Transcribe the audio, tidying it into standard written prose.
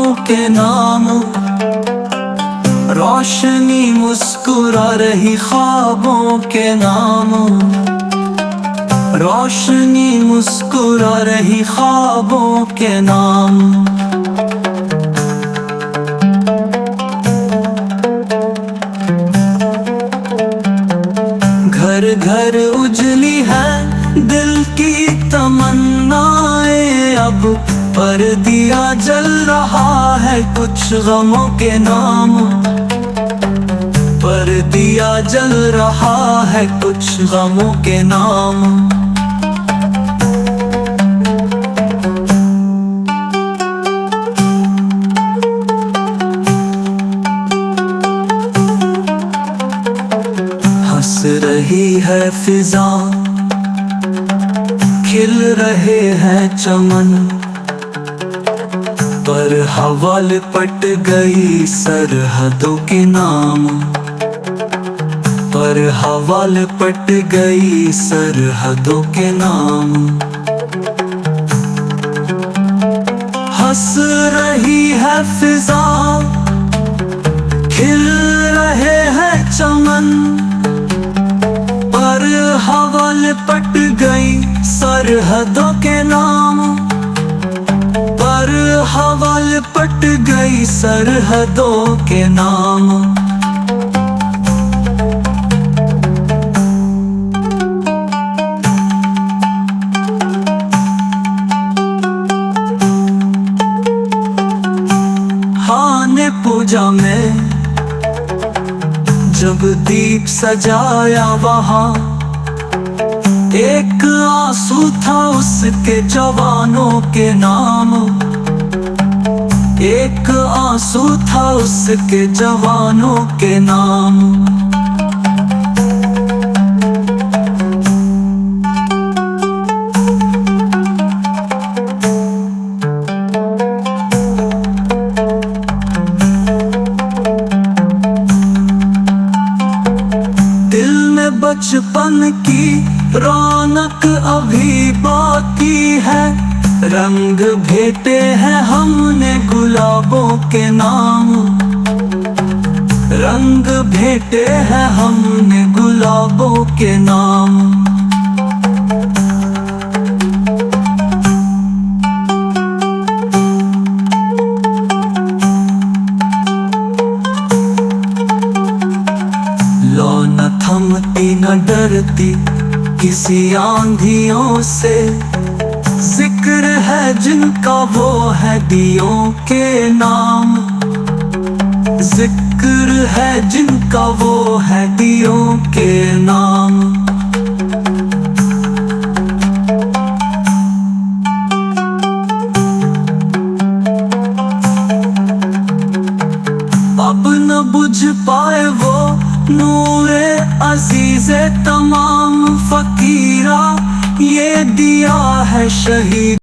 गमों के नाम। रोशनी मुस्कुरा रही ख्वाबों के नाम। रोशनी मुस्कुरा रही ख्वाबों के नाम। घर घर उजली है दिल की तमन्नाएं अब, पर दिया जल रहा है कुछ गमों के नाम। पर दिया जल रहा है कुछ गमों के नाम। हंस रही है फिजा, खिल रहे हैं चमन, पर हवा लिपट गई सरहदों के नाम। पर हवा लिपट गई सरहदों के नाम। हंस रही है फिजा, खिल रहे हैं चमन, पर हवा लिपट गई सरहदों के नाम। पर हवा लिपट गई सरहदों के नाम। हाँ ने पूजा में जब दीप सजाया वहाँ, एक आंसू था उसके जवानों के नाम। एक आंसू था उसके जवानों के नाम। दिल में बचपन की रौनक अभी बाकी है, रंग भेटे हैं हमने गुलाबों के नाम। रंग भेटे हैं हमने गुलाबों के नाम। लो न थमती न डरती किसी आंधियों से, जिक्र है जिनका वो है दियों के नाम। जिक्र है जिनका वो है दियों के नाम। अब न बुझ पाए वो नूरे अजीज़े तमाम फकीरा, ये दिया है शहीद